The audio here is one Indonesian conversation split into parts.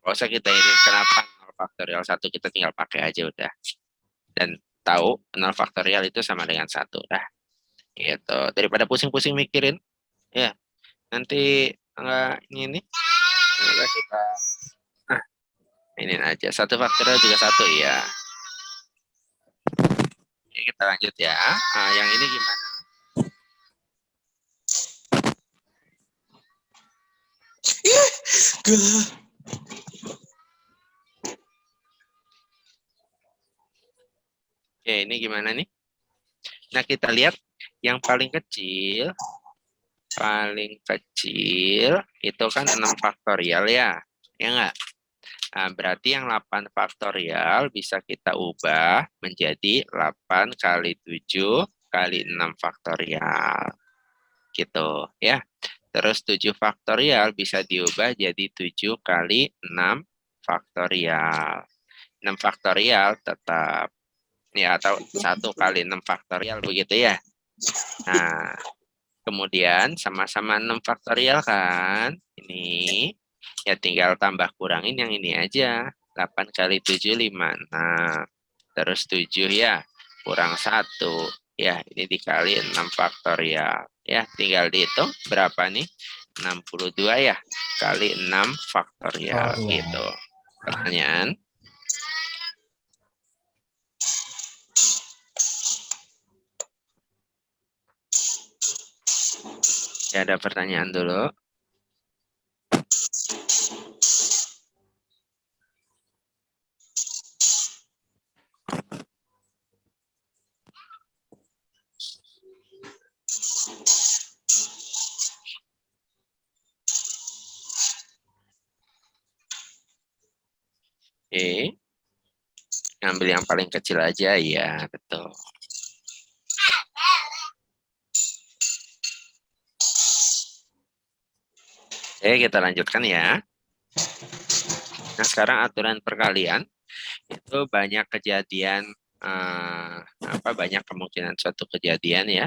Gak usah kita ini kenapa 0 faktorial 1, kita tinggal pakai aja udah. Dan tahu 0 faktorial itu sama dengan 1. Dah. Gitu. Daripada pusing-pusing mikirin, ya nanti enggak ini enggak kita ini aja. 1 faktorial juga 1 ya. Oke, kita lanjut ya. Yang ini gimana? Oke, ini gimana nih? Nah, kita lihat yang paling kecil itu kan 6 faktorial ya. Ya enggak? Nah, berarti yang 8 faktorial bisa kita ubah menjadi 8 kali 7 kali 6 faktorial. Gitu ya. Terus 7 faktorial bisa diubah jadi 7 kali 6 faktorial. 6 faktorial tetap ya, atau 1 kali 6 faktorial begitu ya. Nah, kemudian sama-sama 6 faktorial kan. Ini ya tinggal tambah kurangin yang ini aja. 8 kali 7 56. Terus 7 ya, kurang 1. Ya, ini dikali 6 faktorial. Ya, tinggal dihitung berapa nih? 62 ya, kali 6 faktorial gitu. Pertanyaan? Ya, ada pertanyaan dulu. Oke. Ngambil yang paling kecil aja, ya betul. Oke, kita lanjutkan ya. Nah, sekarang aturan perkalian itu banyak kejadian, banyak kemungkinan suatu kejadian ya.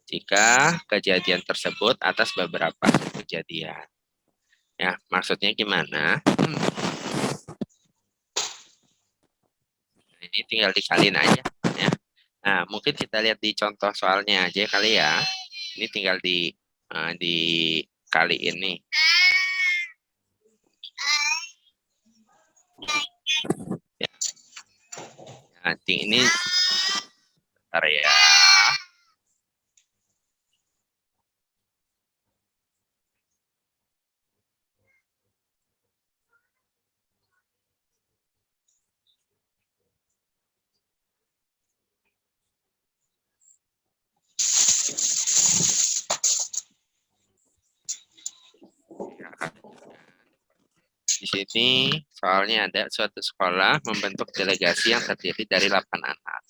Jika kejadian tersebut atas beberapa kejadian. Ya, maksudnya gimana? Ini tinggal dikaliin aja ya. Nah, mungkin kita lihat di contoh soalnya aja kali ya. Ini tinggal dikaliin nih. Ya. Nanti ini bentar ya. Di sini soalnya ada suatu sekolah membentuk delegasi yang terdiri dari 8 anak.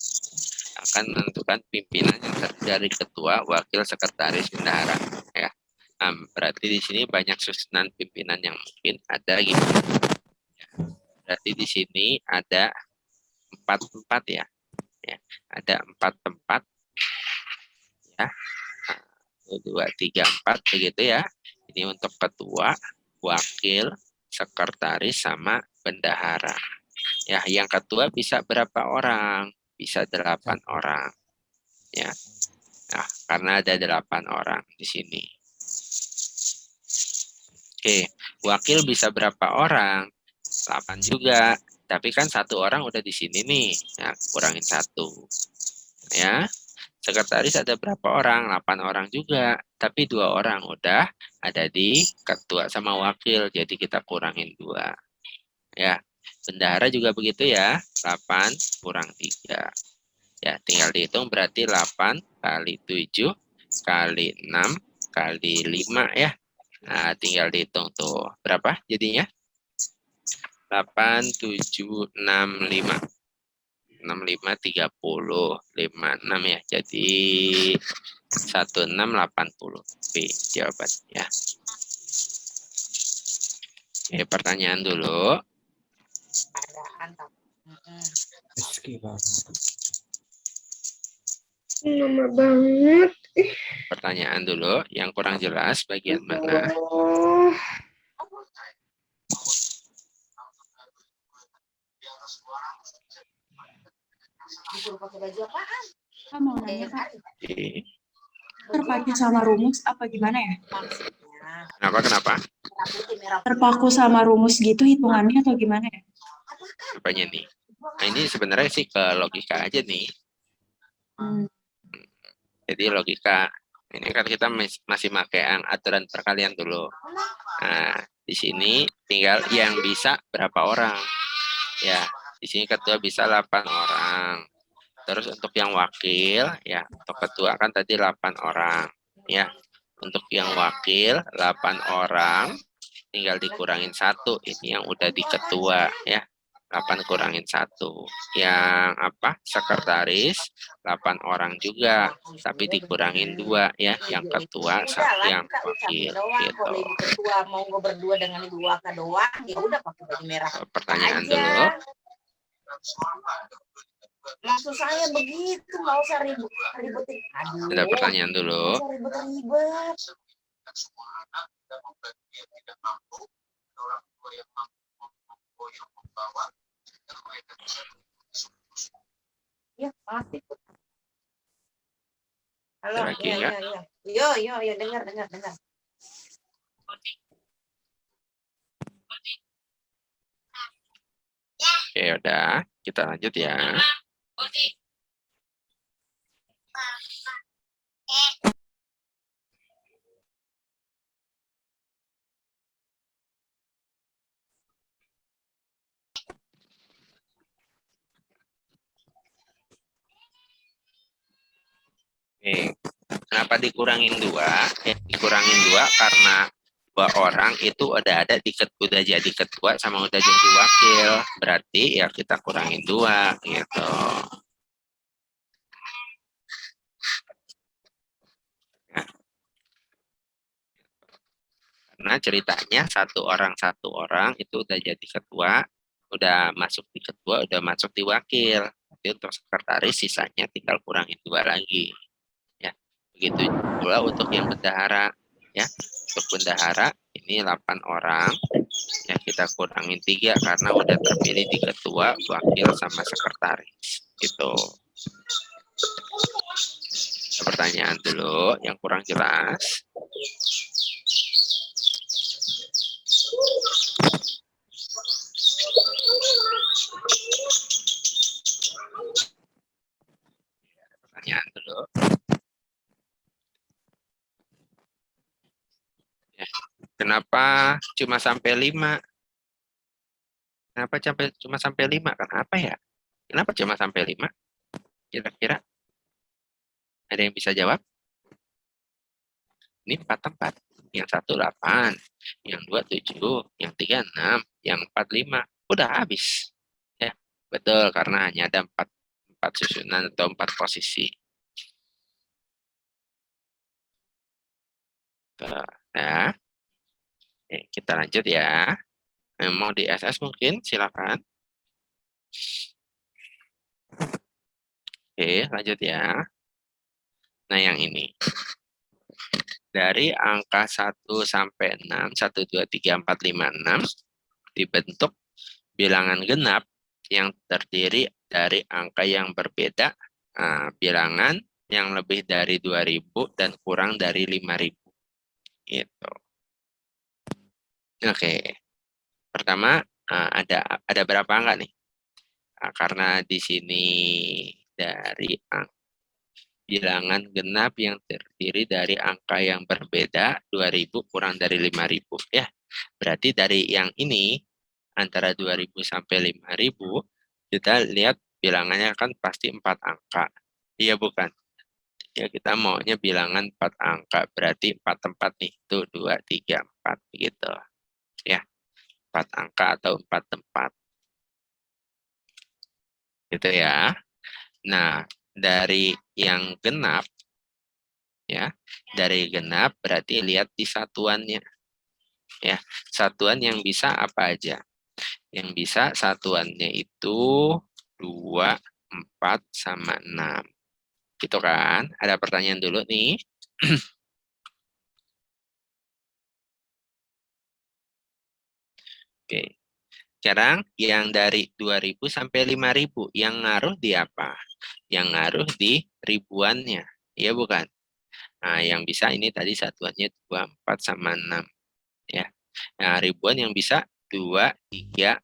Akan menentukan pimpinan yang terdiri dari ketua, wakil, sekretaris, bendahara. Ya. Berarti di sini banyak susunan pimpinan yang mungkin ada gitu. Ya. Berarti di sini ada 4 tempat ya. Ya. Ada 4 tempat. Ya. 1, 2, 3, 4 begitu ya. Ini untuk ketua, wakil, sekretaris, sama bendahara. Ya, yang ketua bisa berapa orang? Bisa 8 orang. Ya. Nah, karena ada 8 orang di sini. Oke, wakil bisa berapa orang? 8 juga. Tapi kan 1 orang udah di sini nih. Ya, kurangin 1. Ya. Sekretaris ada berapa orang? 8 orang juga. Tapi 2 orang udah ada di ketua sama wakil. Jadi kita kurangin 2. Ya. Bendahara juga begitu ya. 8 kurang 3. Ya, tinggal dihitung berarti 8 kali 7 kali 6 kali 5 ya. Nah, tinggal dihitung tuh. Berapa jadinya? 8, 7, 6, 5. 6, 5, 30. 5, 6 ya. Jadi 1680. B jawabannya. Oke, pertanyaan dulu. Lama banget. Pertanyaan dulu. Yang kurang jelas bagian mana? Kak, mau nanya, Kak. Oke. Terpacu sama rumus apa gimana ya? Kenapa? Terpaku sama rumus gitu hitungannya atau gimana ya? Apanya nih? Nah, ini sebenarnya sih ke logika aja nih. Hmm. Jadi logika. Ini kan kita masih pakai yang aturan perkalian dulu. Nah, di sini tinggal yang bisa berapa orang. Ya, di sini ketua bisa 8 orang. Terus untuk yang wakil, ya, untuk ketua kan tadi 8 orang. Ya, untuk yang wakil 8 orang, tinggal dikurangin 1. Ini yang udah di ketua, ya. 8 kurangin 1. Yang apa? Sekretaris 8 orang juga, tapi dikurangin 2 ya, yang ketua sama yang wakil gitu. Ketua mau berdua dengan ibu Waka doang, ya udah pakai baju merah. Pertanyaan dulu. Maksud saya begitu, nggak usah ribetin. Aduh, Ada pertanyaan dulu. nggak usah ribet-ribet. Ya, mati. Halo, Lagi iya, enggak? iya, iya. Yo, dengar. Oke, udah. Kita lanjut ya. Oke. Kenapa dikurangin 2? Dikurangin 2 karena 2 orang itu udah udah jadi ketua sama udah jadi wakil. Berarti ya kita kurangin 2 gitu. Nah, karena ceritanya satu orang itu udah jadi ketua, udah masuk di ketua, udah masuk di wakil. Tapi untuk sekretaris sisanya tinggal kurangin 2 lagi. Ya, begitu pula untuk yang bendahara. Ya, untuk bendahara ini 8 orang. Ya, kita kurangin 3 karena udah terpilih di ketua, wakil, sama sekretaris. Gitu. Ada pertanyaan dulu yang kurang jelas. Pertanyaan dulu. Ya. Kenapa cuma sampai 5? Kenapa cuma sampai 5? Kenapa ya? Kenapa cuma sampai 5? Kira-kira ada yang bisa jawab? Ini 4 tempat. Yang 1 8, yang 2 7, yang 3 6, yang 4 5. Udah habis. Ya, betul karena hanya ada 4 susunan atau 4 posisi. Nah, kita lanjut ya. Mau di SS mungkin silakan. Oke, lanjut ya. Nah, yang ini. Dari angka 1 sampai 6, 1, 2, 3, 4, 5, 6, dibentuk bilangan genap yang terdiri dari angka yang berbeda, bilangan yang lebih dari 2.000 dan kurang dari 5.000. Gitu. Oke. Pertama, ada berapa angka nih? Karena di sini dari bilangan genap yang terdiri dari angka yang berbeda, 2.000 kurang dari 5.000. Ya, berarti dari yang ini, antara 2.000 sampai 5.000, kita lihat bilangannya kan pasti 4 angka. Iya bukan? Ya, kita maunya bilangan 4 angka, berarti 4 tempat nih. Itu 2, 3, 4 gitu. Ya, 4 angka atau 4 tempat. Gitu ya. Nah, dari yang genap, ya, dari genap berarti lihat di satuannya. Ya, satuan yang bisa apa aja? Yang bisa satuannya itu 2, 4, sama 6. Gitu kan? Ada pertanyaan dulu nih. Oke. Sekarang yang dari 2.000 sampai 5.000, yang ngaruh di apa? Yang ngaruh di ribuannya. Iya bukan? Nah, yang bisa ini tadi satuannya 2, 4, sama 6. Ya. Nah, ribuan yang bisa 2, 3,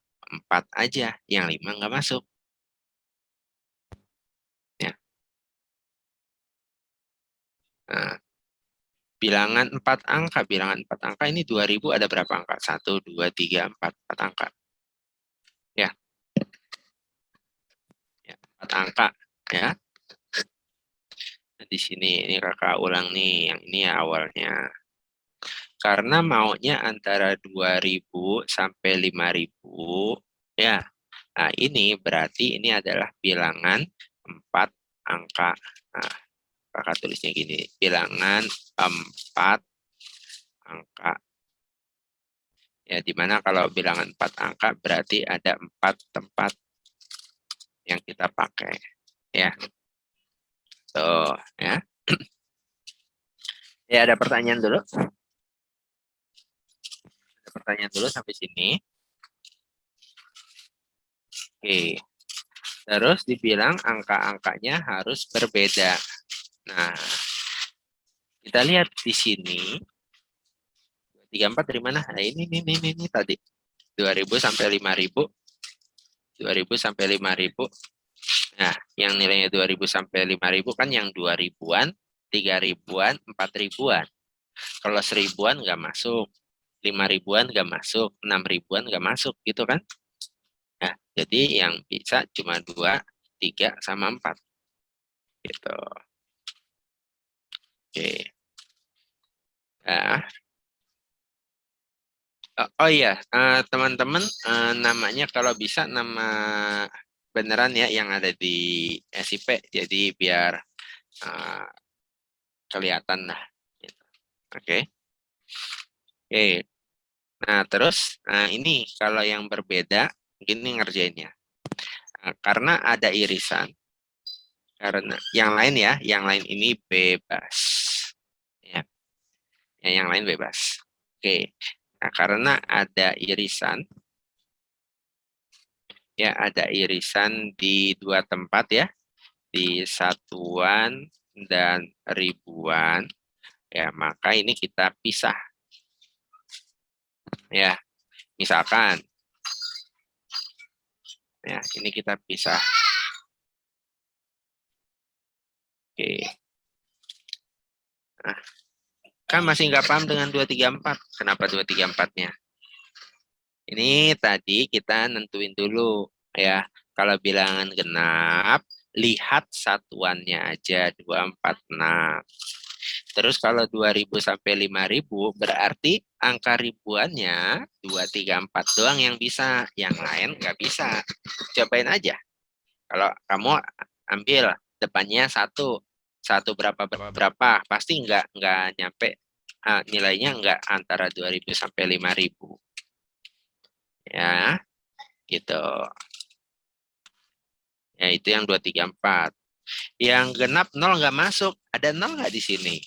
4 aja. Yang 5 nggak masuk. Ya. Nah, bilangan 4 angka. Bilangan 4 angka ini 2000 ada berapa angka? 1, 2, 3, 4. 4 angka. Ya. Ya, 4 angka. Ya. Nah, di sini, ini kakak ulang nih. Yang ini ya awalnya. Karena maunya antara 2000 sampai 5000. Ya. Nah, ini berarti ini adalah bilangan 4 angka. Nah, kakak tulisnya gini. Bilangan 4 angka. Ya, dimana kalau bilangan 4 angka berarti ada 4 tempat yang kita pakai. Ya, tuh ya. Ya, ada pertanyaan dulu. Ada pertanyaan dulu sampai sini. Oke. Terus dibilang angka-angkanya harus berbeda. Nah, kita lihat di sini. 34 dari mana? Nah, ini tadi. 2000 sampai 5000. 2000 sampai 5000. Nah, yang nilainya 2000 sampai 5000 kan yang 2000-an, 3000-an, 4000-an. Kalau 1000-an nggak masuk, 5000-an nggak masuk, 6000-an nggak masuk, gitu kan? Nah, jadi yang bisa cuma 2, 3, sama 4. Gitu. Oke. Nah, oh iya, teman-teman, namanya kalau bisa nama beneran ya yang ada di SIP, jadi biar eh, kelihatan lah. Gitu. Oke. Oke. Nah, terus ini kalau yang berbeda, gini ngerjainnya. Karena ada irisan, karena yang lain ya, yang lain ini bebas. Ya, yang lain bebas. Oke. Nah, karena ada irisan, ya ada irisan di 2 tempat ya, di satuan dan ribuan, ya maka ini kita pisah. Ya, misalkan, ya ini kita pisah. Oke. Nah, kan masih nggak paham dengan 234. Kenapa 234-nya? Ini tadi kita nentuin dulu ya. Kalau bilangan genap, lihat satuannya aja 246. Terus kalau 2000 sampai 5000 berarti angka ribuannya 234 doang yang bisa, yang lain nggak bisa. Cobain aja. Kalau kamu ambil depannya satu, satu berapa berapa, pasti nggak nyampe, nilainya nggak antara 2000 sampai 5000. Ya, gitu. Ya, itu yang 234. Yang genap 0 nggak masuk. Ada 0 nggak di sini?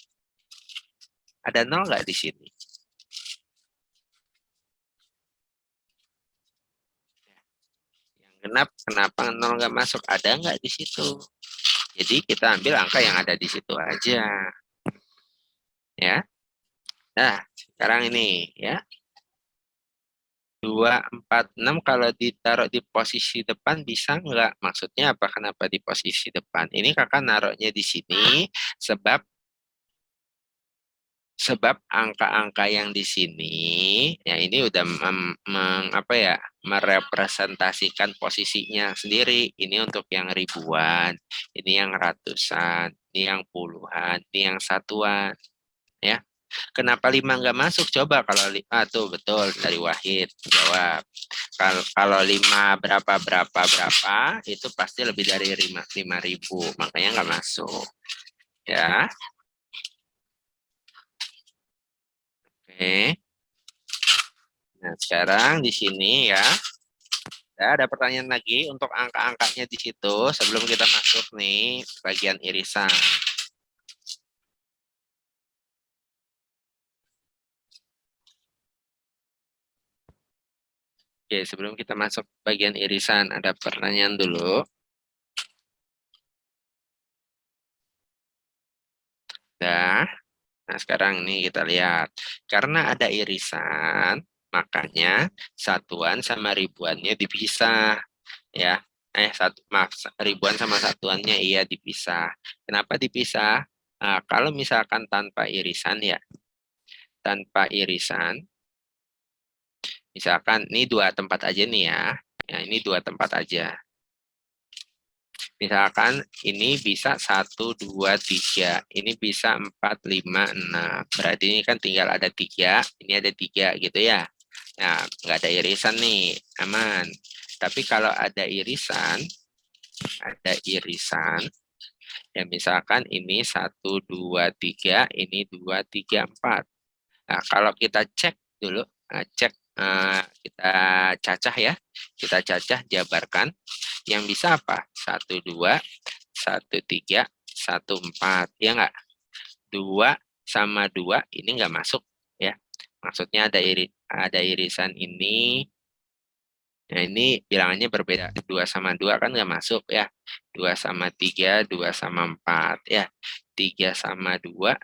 Ada 0 nggak di sini? Yang genap, kenapa 0 nggak masuk? Ada nggak di situ? Jadi kita ambil angka yang ada di situ aja. Ya. Nah, sekarang ini ya. 246 kalau ditaruh di posisi depan bisa nggak? Maksudnya apa? Kenapa di posisi depan? Ini kakak naruhnya di sini sebab angka-angka yang di sini ya ini udah apa ya, merepresentasikan posisinya sendiri. Ini untuk yang ribuan, ini yang ratusan, ini yang puluhan, ini yang satuan, ya. Kenapa 5 nggak masuk? Coba kalau tuh betul dari Wahid jawab. Kalau 5 berapa berapa berapa itu pasti lebih dari 5.000, makanya nggak masuk. Ya, oke. Nah, sekarang di sini ya. Ada pertanyaan lagi untuk angka-angkanya di situ sebelum kita masuk nih bagian irisan. Oke, sebelum kita masuk bagian irisan ada pertanyaan dulu. Nah, sekarang nih kita lihat. Karena ada irisan, makanya satuan sama ribuannya dipisah. Ya, maaf, ribuan sama satuannya iya dipisah. Kenapa dipisah? Nah, kalau misalkan tanpa irisan ya, tanpa irisan, misalkan ini dua tempat aja nih ya. Ya, ini dua tempat aja. Misalkan ini bisa 1, 2, 3. Ini bisa 4, 5, 6. Berarti ini kan tinggal ada 3. Ini ada 3 gitu ya. Nah, nggak ada irisan nih. Aman. Tapi kalau ada irisan, ya misalkan ini 1, 2, 3. Ini 2, 3, 4. Nah, kalau kita cek dulu. Kita cacah ya. Kita cacah, jabarkan. Yang bisa apa? 1, 2, 1, 3, 1, 4. Ya nggak? 2 sama 2 ini nggak masuk. Ya. Maksudnya ada irisan ini. Nah, ini bilangannya berbeda. 2 sama 2 kan nggak masuk ya. 2 sama 3, 2 sama 4. Ya. 3 sama 2,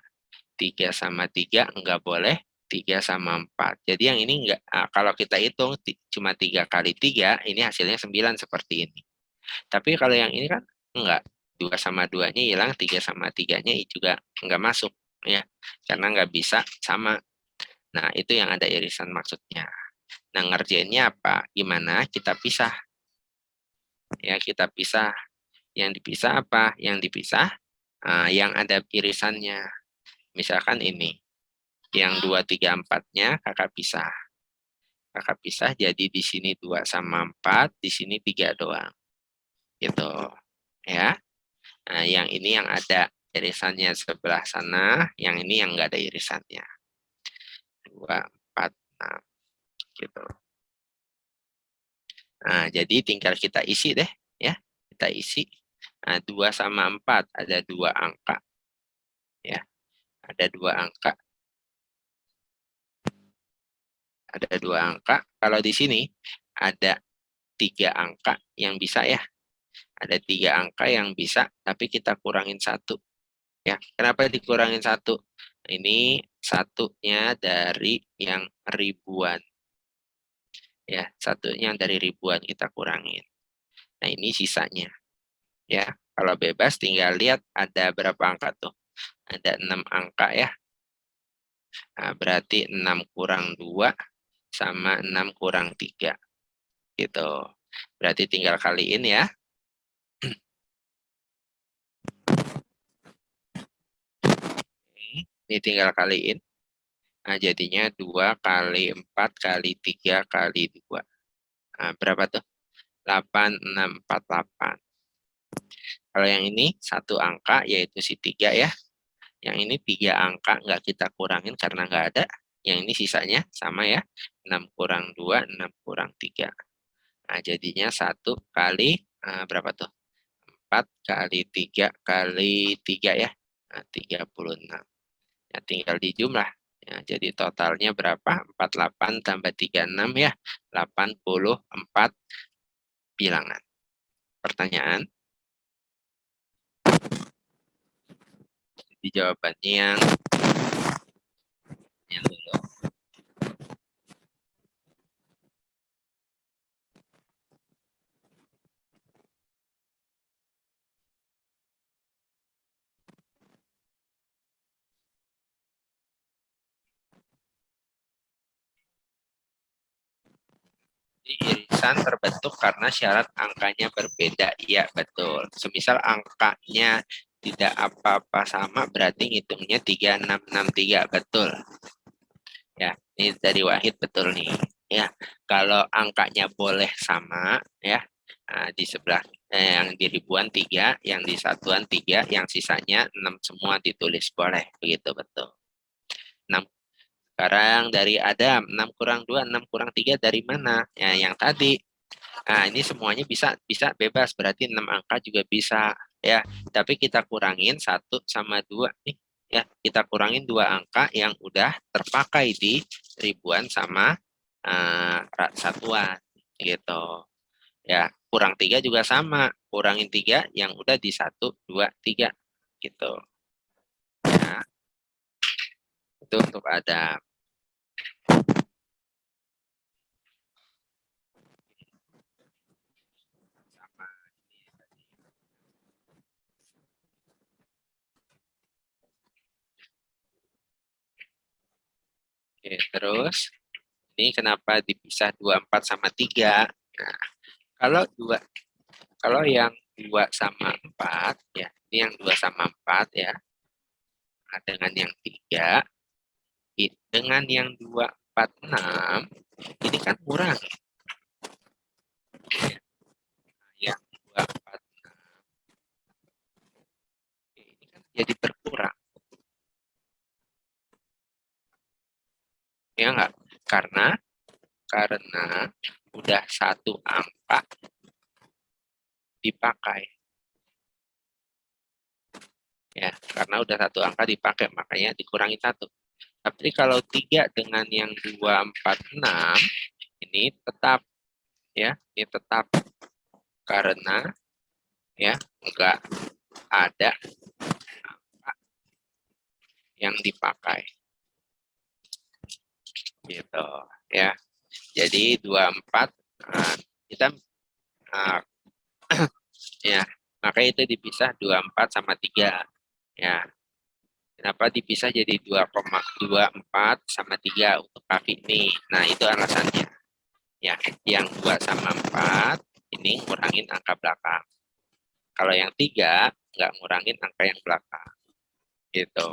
3 sama 3 nggak boleh. 3 sama 4. Jadi yang ini enggak, kalau kita hitung cuma 3 kali 3, ini hasilnya 9 seperti ini. Tapi kalau yang ini kan enggak. 2 sama 2-nya hilang, 3 sama 3-nya juga enggak masuk. Ya, karena enggak bisa sama. Nah, itu yang ada irisan maksudnya. Nah, ngerjainnya apa? Gimana? Kita pisah. Ya, kita pisah. Yang dipisah apa? Yang dipisah, yang ada irisannya. Misalkan ini. Yang 2, 3, 4-nya kakak pisah. Kakak pisah jadi di sini 2 sama 4, di sini 3 doang. Gitu. Ya. Nah, yang ini yang ada irisannya sebelah sana, yang ini yang enggak ada irisannya. 2, 4, 6. Gitu. Nah, jadi tinggal kita isi deh. Ya. Kita isi. Nah, 2 sama 4 ada 2 angka. Ya. Ada 2 angka. Ada 2 angka. Kalau di sini ada 3 angka yang bisa ya. Ada 3 angka yang bisa, tapi kita kurangin 1. Ya, kenapa dikurangin 1? Ini satunya dari yang ribuan. Ya, satunya dari ribuan kita kurangin. Nah, ini sisanya. Ya, kalau bebas tinggal lihat ada berapa angka tuh. Ada 6 angka ya. Nah, berarti 6 kurang 2 sama 6 kurang 3. Gitu. Berarti tinggal kaliin ya. Ini tinggal kaliin. Nah, jadinya 2 kali 4 kali 3 kali 2. Nah, berapa tuh? 8, 6, 4, 8. Kalau yang ini satu angka, yaitu si 3 ya. Yang ini 3 angka, nggak kita kurangin karena nggak ada. Yang ini sisanya sama ya. 6 kurang 2, 6 kurang 3. Nah, jadinya 1 kali, berapa tuh? 4 kali 3 kali 3 ya. Nah, 36. Ya, tinggal dijumlah. Ya, jadi totalnya berapa? 48 tambah 36 ya. 84 bilangan. Pertanyaan? Di jawabannya yang dulu. Irisan terbentuk karena syarat angkanya berbeda. Iya, betul. Semisal angkanya tidak apa-apa sama, berarti ngitungnya 3663. Betul. Ya, ini dari Wahid betul nih. Ya, kalau angkanya boleh sama, ya, di sebelah yang di ribuan 3, yang di satuan 3, yang sisanya 6 semua ditulis. Boleh, begitu betul. 6. Sekarang dari Adam, 6 kurang 2, 6 kurang 3 dari mana? Ya, yang tadi. Nah, ini semuanya bisa bebas, berarti 6 angka juga bisa. Ya, tapi kita kurangin 1 sama 2 nih. Ya, kita kurangin 2 angka yang udah terpakai di ribuan sama satuan. Gitu. Ya, kurang 3 juga sama. Kurangin 3 yang udah di 1, 2, 3. Gitu. Ya. Itu untuk Adam. Sama ini tadi. Oke, terus ini kenapa dipisah 24 sama 3? Nah, kalau yang 2 sama 4 ya, ini yang 2 sama 4 ya. Nah, dengan yang 3 dengan yang 2, 4, 6 ini kan kurang. Yang 2, 4, 6 ini kan jadi berkurang. Ya enggak? Karena udah satu angka dipakai. Ya, karena udah satu angka dipakai, makanya dikurangi 1. Tapi kalau 3 dengan yang 2, 4, 6, ini tetap. Ya, ini tetap. Karena ya, enggak ada angka yang dipakai. Gitu. Ya, jadi 24, kita ya, maka itu dipisah 24 sama 3. Ya. Kenapa dipisah jadi 2,24 sama 3 untuk kaki ini? Nah, itu alasannya. Ya, yang 2 sama 4 ini ngurangin angka belakang. Kalau yang 3 nggak ngurangin angka yang belakang. Gitu.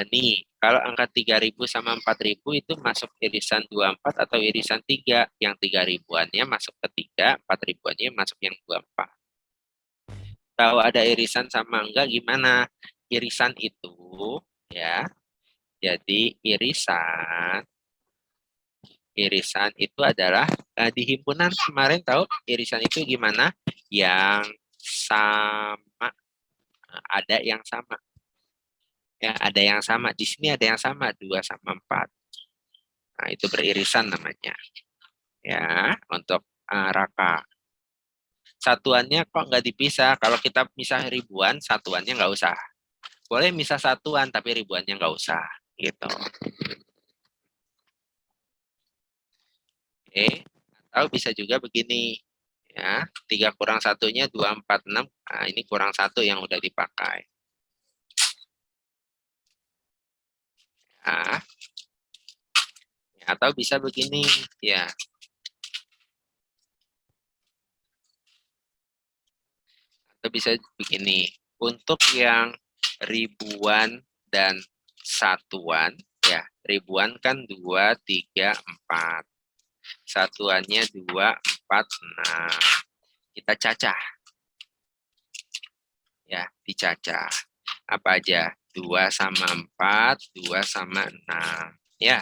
Nih, kalau angka 3.000 sama 4.000 itu masuk irisan 24 atau irisan 3. Yang 3.000-annya masuk ke 3, 4.000-annya masuk yang 24. Tahu ada irisan sama enggak gimana? Irisan itu ya. Jadi irisan itu adalah di himpunan kemarin tahu irisan itu gimana? Yang sama, ada yang sama. Ya, ada yang sama. Di sini ada yang sama 2 sama 4. Nah, itu beririsan namanya. Ya, untuk raka. Satuannya kok nggak dipisah? Kalau kita misah ribuan, satuannya nggak usah. Boleh misah satuan, tapi ribuannya nggak usah. Gitu. Oke. Atau bisa juga begini. Ya, 3 kurang 1-nya 2, 4, 6. Nah, ini kurang 1 yang udah dipakai. Nah, atau bisa begini. Ya. Atau bisa begini. Untuk yang ribuan dan satuan, ya, ribuan kan 2, 3, 4. Satuannya 2, 4, 6. Kita cacah. Ya, dicacah. Apa aja? 2 sama 4, 2 sama 6. Ya,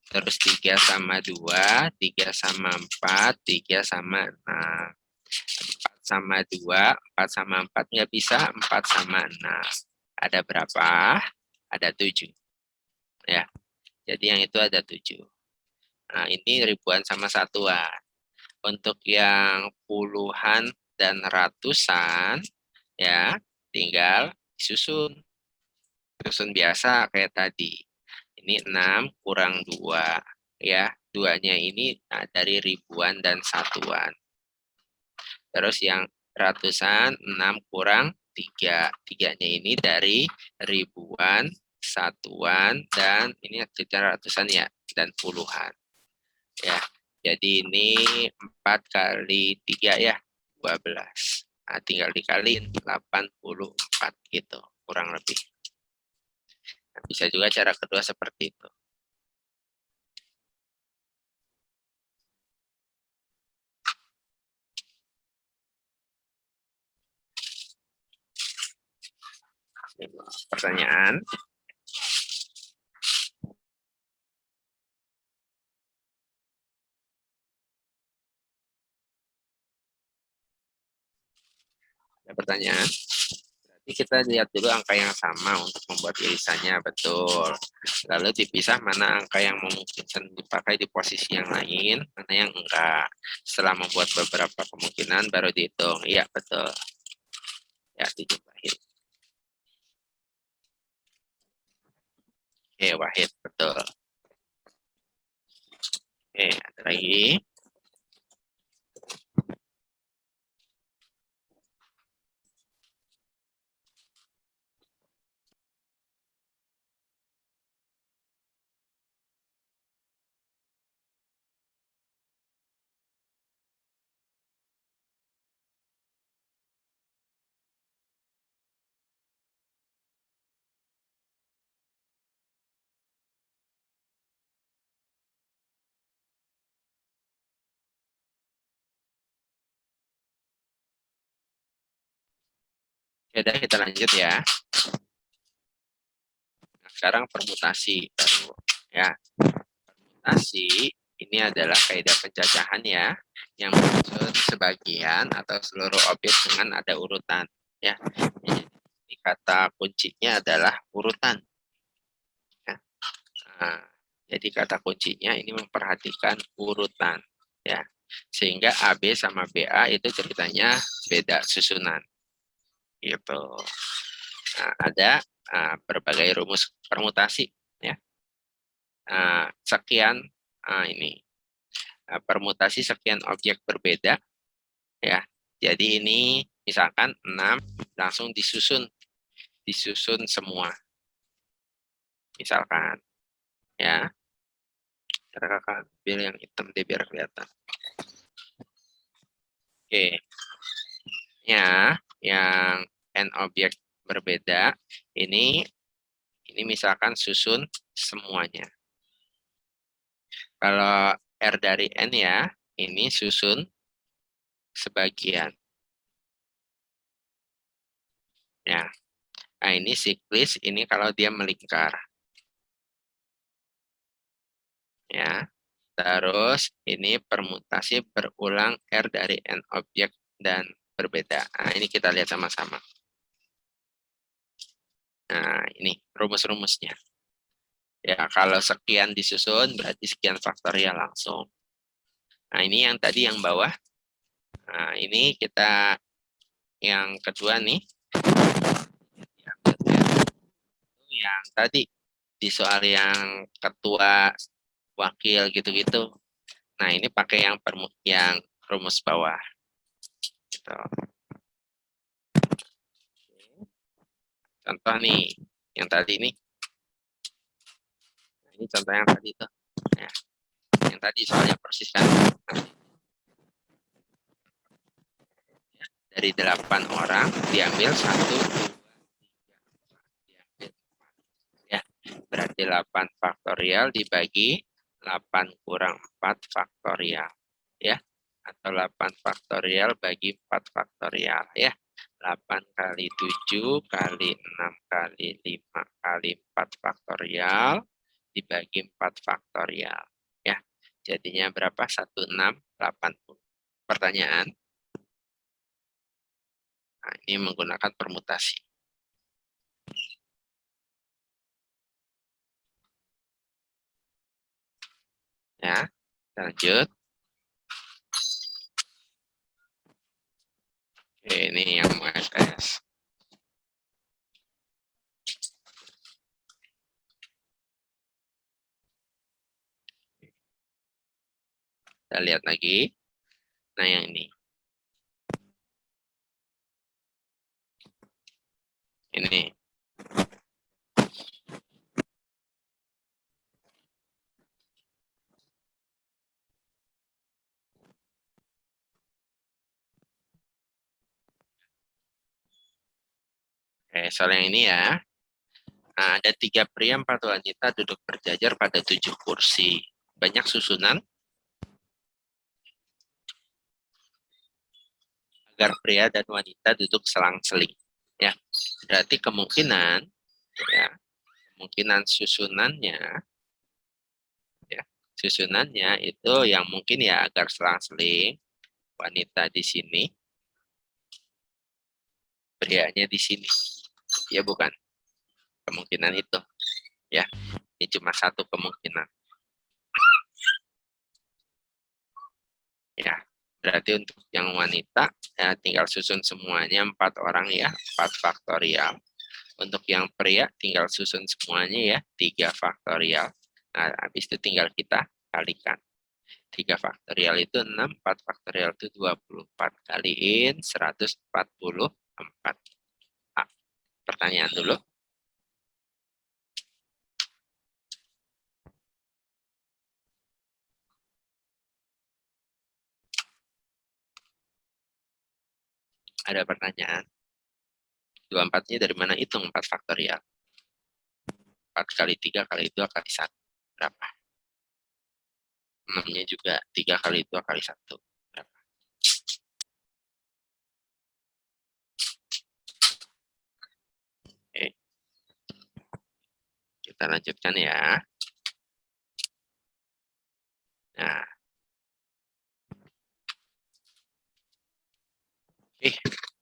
terus 3 sama 2, 3 sama 4, 3 sama 6. 4 sama 2, 4 sama 4 nggak bisa, 4 sama 6. Ada berapa? Ada 7. Ya, jadi yang itu ada 7. Nah, ini ribuan sama satuan. Untuk yang puluhan dan ratusan, ya, tinggal disusun. Susun biasa kayak tadi. Ini 6 kurang 2. Ya, 2-nya ini dari ribuan dan satuan. Terus yang ratusan, 6 kurang 3. 3-nya ini dari ribuan, satuan, dan ini secara ratusan ya, dan puluhan. Ya, jadi ini 4 kali 3 ya, 12. Nah, tinggal dikaliin 84 gitu, kurang lebih. Nah, bisa juga cara kedua seperti itu. Pertanyaan? Ada pertanyaan? Berarti kita lihat dulu angka yang sama untuk membuat irisannya, betul. Lalu dipisah mana angka yang memungkinkan dipakai di posisi yang lain, mana yang enggak. Setelah membuat beberapa kemungkinan, baru dihitung. Iya, betul. Ya, dijumlahin. Wahid, betul. Ada lagi. Dah kita lanjut ya. Nah, sekarang permutasi baru ya. Permutasi ini adalah kaidah pencacahan ya, yang menyusun sebagian atau seluruh objek dengan ada urutan ya. Jadi kata kuncinya adalah urutan. Ya. Nah, jadi kata kuncinya ini memperhatikan urutan ya. Sehingga AB sama BA itu ceritanya beda susunan. Gitu. Nah, ada berbagai rumus permutasi ya. Sekian ini permutasi sekian objek berbeda ya. Jadi ini misalkan 6 langsung disusun semua. Misalkan ya. Kakak ambil yang hitam deh biar kelihatan. Oke. Ya, yang n objek berbeda ini misalkan susun semuanya. Kalau R dari N ya, ini susun sebagian. Ya. Nah, ini siklis, ini kalau dia melingkar. Ya. Terus ini permutasi berulang R dari N objek dan berbeda. Nah, ini kita lihat sama-sama. Nah, ini rumus-rumusnya. Ya, kalau sekian disusun berarti sekian faktorial langsung. Nah, ini yang tadi yang bawah. Nah, ini kita yang kedua nih. Yang tadi di soal yang ketua, wakil gitu-gitu. Nah, ini pakai yang rumus bawah. Gitu. Contoh nih, yang tadi nih. Nah, ini contoh yang tadi tuh. Ya. Yang tadi soalnya persis kan. Ya. Dari 8 orang diambil 1, 2, 3, 4. Diambil 4. Ya. Berarti 8 faktorial dibagi 8 kurang 4 faktorial. Ya. Atau 8 faktorial bagi 4 faktorial. Ya. 8 kali 7 kali 6 kali 5 kali 4 faktorial dibagi 4 faktorial. Ya, jadinya berapa? 1680. Pertanyaan? Nah, ini menggunakan permutasi. Ya, lanjut. Oke, ini yang mau SS. Kita lihat lagi. Nah, yang ini. Ini. Oke, soal yang ini ya. Nah, ada 3 pria, 4 wanita duduk berjajar pada 7 kursi. Banyak susunan agar pria dan wanita duduk selang-seling. Ya, berarti kemungkinan susunannya itu yang mungkin ya agar selang-seling, wanita di sini, prianya di sini. Ya bukan? Kemungkinan itu. Ya, ini cuma satu kemungkinan. Ya, berarti untuk yang wanita ya tinggal susun semuanya 4 orang ya, 4 faktorial. Untuk yang pria tinggal susun semuanya ya, 3 faktorial. Nah, habis itu tinggal kita kalikan. 3 faktorial itu 6, 4 faktorial itu 24. Kaliin 144. Ah, pertanyaan dulu. Ada pertanyaan? 24-nya dari mana? Hitung 4 faktorial. 4 kali 3 kali 2 kali 1. Berapa? 6-nya juga 3 kali 2 kali 1. Berapa? Oke. Kita lanjutkan ya. Nah.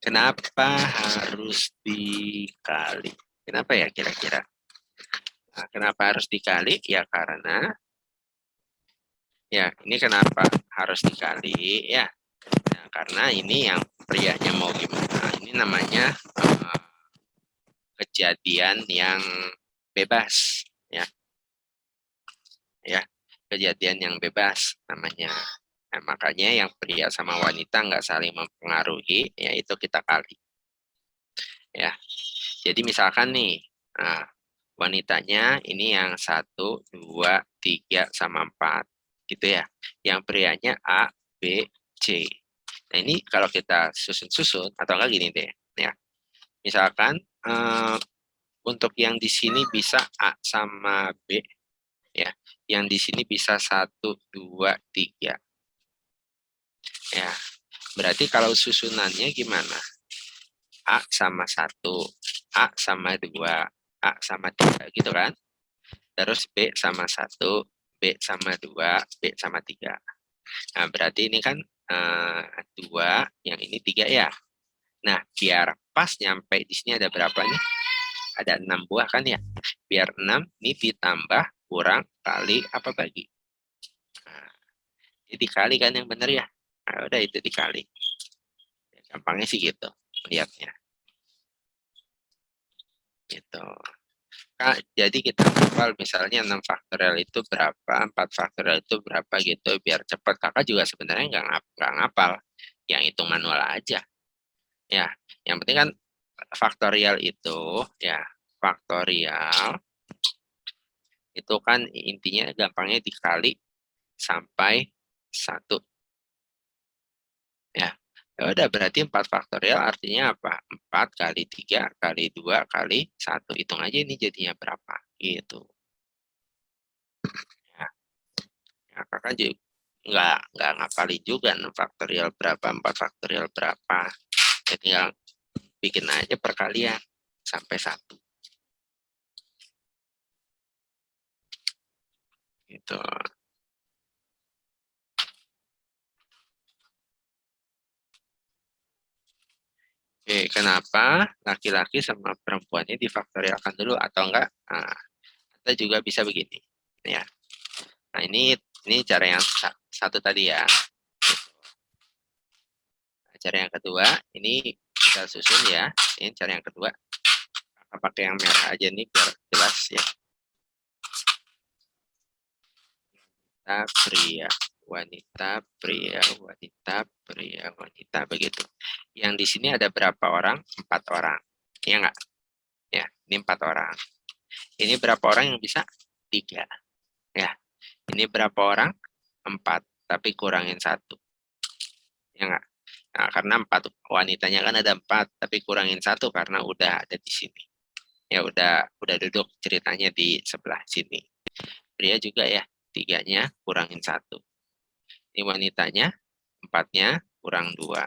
Kenapa harus dikali? Kenapa ya kira-kira? Nah, kenapa harus dikali? Ya karena ini kenapa harus dikali ya? Nah, karena ini yang prianya mau gimana? Ini namanya kejadian yang bebas ya. Ya, kejadian yang bebas namanya. Nah, makanya yang pria sama wanita nggak saling mempengaruhi, yaitu kita kali. Ya, jadi misalkan nih, nah, wanitanya ini yang 1, 2, 3, sama 4. Gitu ya. Yang prianya A, B, C. Nah ini kalau kita susun-susun, atau enggak gini deh. Ya. Misalkan untuk yang di sini bisa A sama B. Ya. Yang di sini bisa 1, 2, 3. Ya. Berarti kalau susunannya gimana? A sama 1, A sama 2, A sama 3 gitu kan? Terus B sama 1, B sama 2, B sama 3. Nah, berarti ini kan 2, yang ini 3 ya. Nah, biar pas nyampe di sini ada berapa nih? Ada 6 buah kan ya? Biar 6 ini ditambah, kurang, kali, apa bagi? Nah, ini dikali kan yang benar ya? Nah, udah itu dikali. Gampangnya sih gitu, lihatnya. Gitu. Jadi kita hafal misalnya 6 faktorial itu berapa, 4 faktorial itu berapa gitu, biar cepat. Kakak juga sebenarnya nggak ngapal, yang hitung manual aja. Ya, yang penting kan faktorial itu, ya, faktorial itu kan intinya gampangnya dikali sampai 1. Ya, ya udah berarti 4 faktorial artinya apa? 4 kali 3 kali 2 kali 1. Hitung aja ini jadinya berapa. Gitu. Ya. Ya, kakak juga nggak ngapalin juga 6 faktorial berapa, 4 faktorial berapa. Ya, tinggal bikin aja perkalian sampai 1. Gitu. Oke, kenapa laki-laki sama perempuannya difaktorialkan dulu atau enggak? Nah, kita juga bisa begini. Ya. Nah, ini cara yang satu tadi ya. Cara yang kedua, ini kita susun ya. Ini cara yang kedua. Pakai yang merah aja nih biar jelas ya. Wanita, pria, wanita, pria, wanita, begitu. Yang di sini ada berapa orang? 4 orang. Iya enggak? Ya, ini 4 orang. Ini berapa orang yang bisa? 3. Ya, ini berapa orang? 4, tapi kurangin 1. Ya enggak? Nah, karena 4 wanitanya kan ada 4, tapi kurangin 1 karena udah ada di sini. Ya udah duduk ceritanya di sebelah sini. Pria juga ya, 3-nya kurangin 1. Ini wanitanya, 4-nya kurang 2.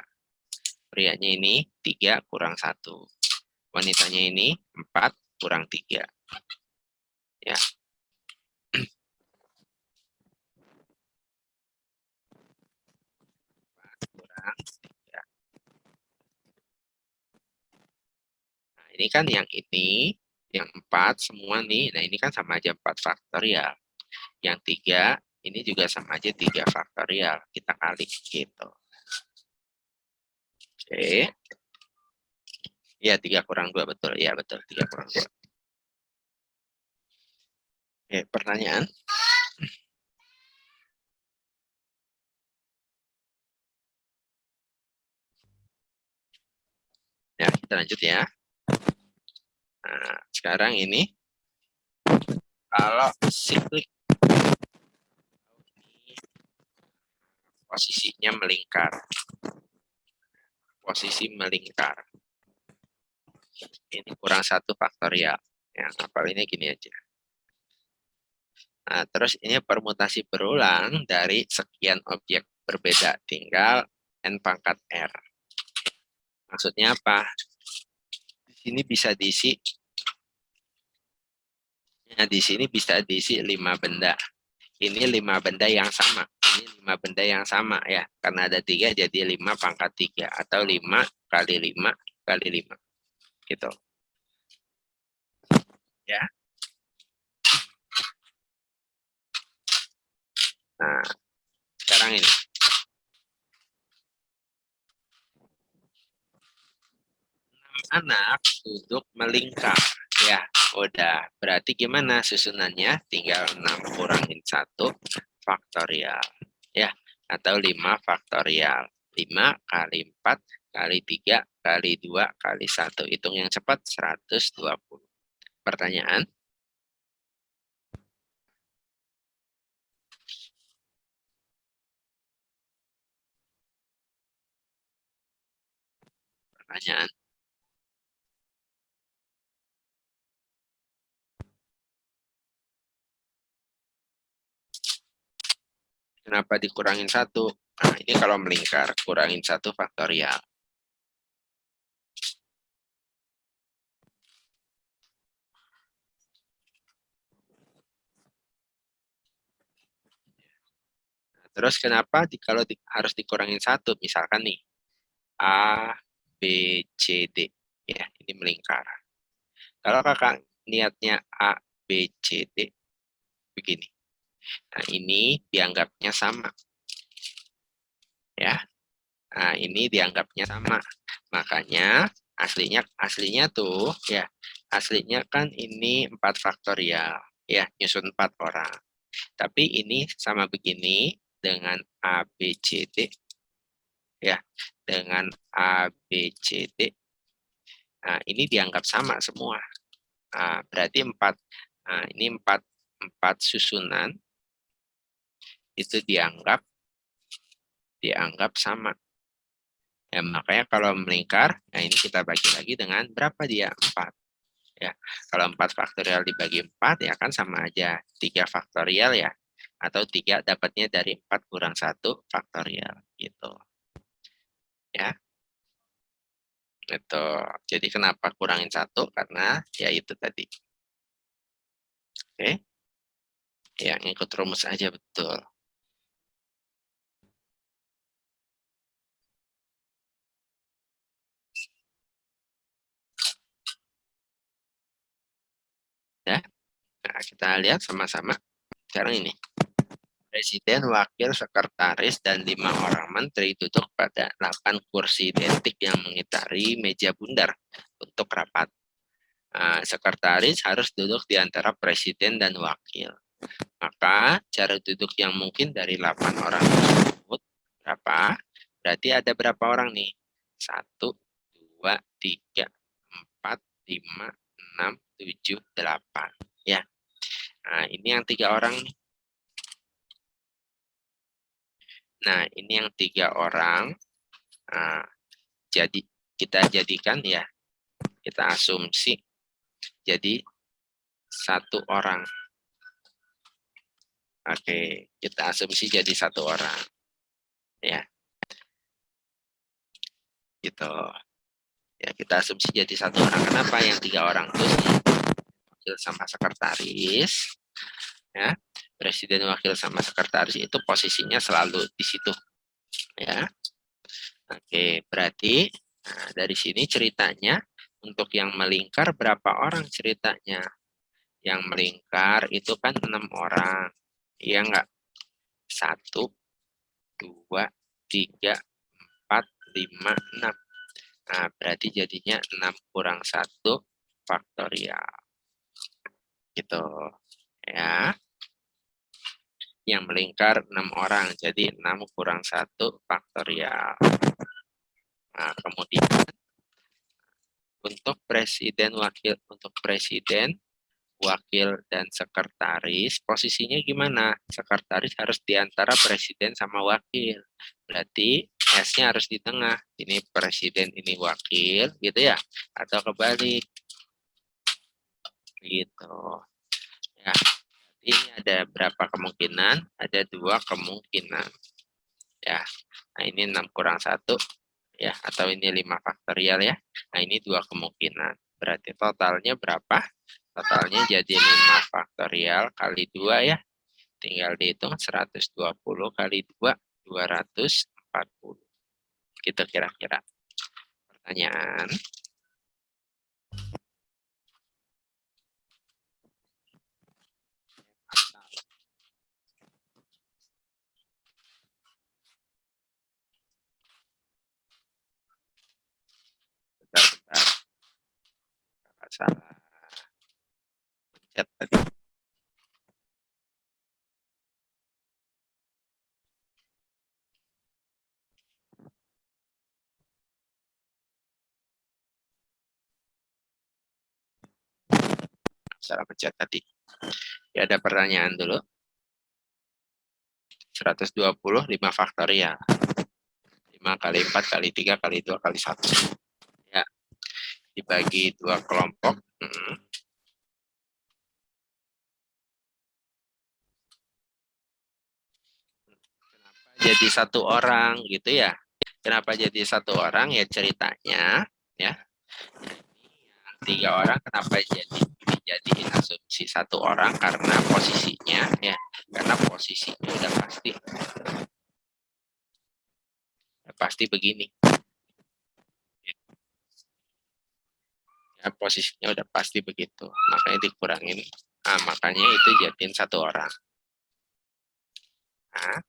Prianya ini 3 kurang 1. Wanitanya ini 4 kurang 3. Ya. Kurang 3. Nah, ini kan yang ini, yang 4 semua nih. Nah, ini kan sama aja 4 faktorial. Yang 3 ini juga sama aja 3 faktorial. Kita kali gitu. Oke. Iya, 3 kurang 2, betul. Iya, betul. 3 kurang 2. Oke, pertanyaan? Ya, kita lanjut ya. Nah, sekarang ini, kalau siklik posisinya melingkar. Posisi melingkar. Ini kurang 1 faktorial. Yang hafal ini gini aja. Nah, terus ini permutasi berulang dari sekian objek berbeda. Tinggal n pangkat r. Maksudnya apa? Di sini bisa diisi. Nah, di sini bisa diisi 5 benda. Ini 5 benda yang sama. Ini 5 benda yang sama ya. Karena ada 3 jadi 5 pangkat 3. Atau 5 kali 5 kali 5. Gitu. Ya. Nah, sekarang ini. Anak duduk melingkar. Ya, udah. Berarti gimana susunannya? Tinggal 6 kurangin 1 faktorial. Ya, atau 5 faktorial. 5 kali 4 kali 3 kali 2 kali 1. Hitung yang cepat 120. Pertanyaan? Pertanyaan? Kenapa dikurangin 1? Nah, ini kalau melingkar, kurangin 1 faktorial. Terus kenapa kalau harus dikurangin 1? Misalkan nih, A, B, C, D. Ya, ini melingkar. Kalau kakak niatnya A, B, C, D, begini. Nah, ini dianggapnya sama. Ya, nah, ini dianggapnya sama. Makanya aslinya tuh, ya, aslinya kan ini 4 faktorial. Ya, nyusun 4 orang. Tapi ini sama begini dengan A, B, C, D. Ya, dengan A, B, C, D. Nah, ini dianggap sama semua. Nah, berarti 4. Nah, ini 4 susunan itu dianggap sama. Ya, makanya kalau melingkar, nah ini kita bagi lagi dengan berapa dia? 4. Ya, kalau 4 faktorial dibagi 4 ya kan sama aja 3 faktorial ya. Atau 3 dapatnya dari 4 kurang 1 faktorial gitu. Ya. Gitu. Jadi kenapa kurangin 1? Karena ya itu tadi. Oke. Ya, ngikut rumus aja betul. Ya. Nah, kita lihat sama-sama. Sekarang ini. Presiden, wakil, sekretaris, dan 5 orang menteri duduk pada 8 kursi identik yang mengitari meja bundar untuk rapat. Sekretaris harus duduk di antara presiden dan wakil. Maka cara duduk yang mungkin dari 8 orang tersebut berapa? Berarti ada berapa orang nih? 1, 2, 3, 4, 5, 6, 7, 8. Ya. Nah, ini yang 3 orang nih. Nah, ini yang 3 orang. Nah, jadi kita jadikan ya, kita asumsi jadi 1 orang. Oke, kita asumsi jadi 1 orang. Ya, gitu. Ya, kita asumsi jadi 1 orang. Kenapa yang 3 orang itu wakil sama sekretaris? Ya, presiden, wakil sama sekretaris itu posisinya selalu di situ. Ya, oke. Berarti dari sini ceritanya untuk yang melingkar berapa orang ceritanya? Yang melingkar itu kan 6 orang. Iya enggak? 1, 2, 3, 4, 5, 6. Nah, berarti jadinya 6 kurang 1 faktorial. Gitu. Ya. Yang melingkar 6 orang. Jadi 6 kurang 1 faktorial. Nah, kemudian untuk presiden, wakil, dan sekretaris, posisinya gimana? Sekretaris harus di antara presiden sama wakil. Berarti S-nya harus di tengah. Ini presiden, ini wakil, gitu ya? Atau kebalik. Gitu. Ya. Ini ada berapa kemungkinan? Ada 2 kemungkinan. Ya. Nah, ini 6 kurang 1. Ya, atau ini 5 faktorial ya. Nah, ini 2 kemungkinan. Berarti totalnya berapa? Totalnya jadi 5 faktorial kali 2 ya. Tinggal dihitung 120 kali 2, 240. Gitu kira-kira. Pertanyaan. Bentar. Kakak salah pencet tadi. Salah pencet tadi. Ya, ada pertanyaan dulu. 120, 5 faktorial. 5 kali 4 kali 3 kali 2 kali 1. Ya, dibagi 2 kelompok. Kenapa jadi 1 orang gitu ya? Kenapa jadi 1 orang ya ceritanya ya. 3 orang kenapa dijadiin asumsi 1 orang karena posisinya ya. Karena posisinya udah pasti begini. Ya, posisinya udah pasti begitu. Makanya dikurangin. Nah, makanya itu jadiin 1 orang. Nah,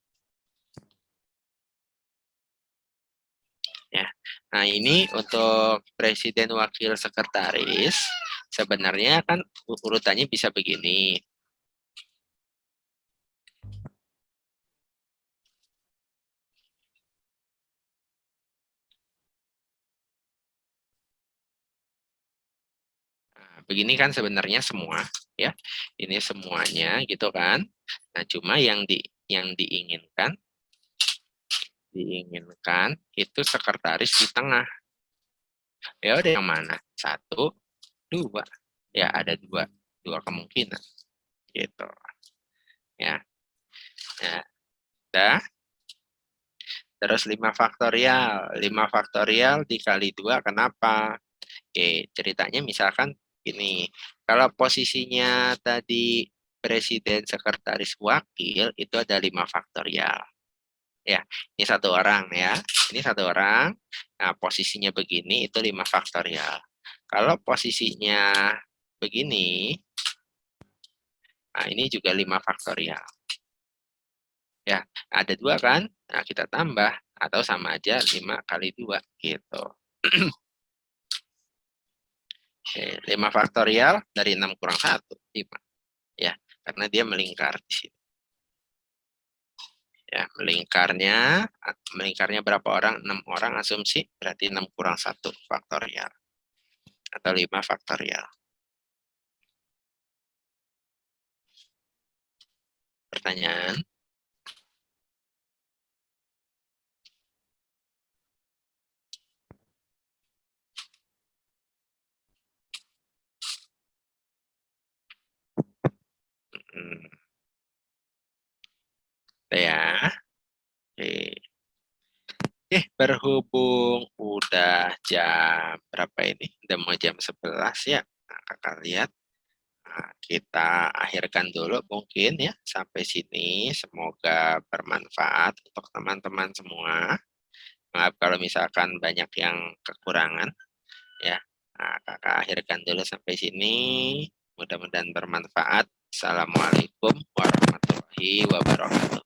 ya. Nah, ini untuk presiden, wakil, sekretaris sebenarnya kan urutannya bisa begini. Nah, begini kan sebenarnya semua ya. Ini semuanya gitu kan. Nah, cuma yang diinginkan itu sekretaris di tengah. Ya udah, yang mana? 1, 2. Ya ada dua kemungkinan gitu. Ya. Ya. Udah. Terus 5 faktorial. 5 faktorial dikali 2 kenapa? Oke, ceritanya misalkan ini. Kalau posisinya tadi presiden, sekretaris, wakil itu ada 5 faktorial. Ya, ini 1 orang ya. Ini 1 orang. Nah, posisinya begini itu 5 faktorial. Kalau posisinya begini, nah ini juga 5 faktorial. Ya, ada 2 kan? Nah, kita tambah atau sama aja 5 kali 2 gitu. Oke, 5 faktorial dari 6 kurang 1, 5. Ya, karena dia melingkar di sini. Ya, melingkarnya berapa orang? 6 orang asumsi, berarti 6 kurang 1 faktorial. Atau 5 faktorial. Pertanyaan? Hmm. Ya. Oke. Berhubung udah jam berapa ini? Udah mau jam 11 ya. Nah, kakak lihat. Nah, kita akhirkan dulu mungkin ya. Sampai sini. Semoga bermanfaat untuk teman-teman semua. Maaf kalau misalkan banyak yang kekurangan. Ya. Nah, kakak akhirkan dulu sampai sini. Mudah-mudahan bermanfaat. Assalamualaikum warahmatullahi wabarakatuh.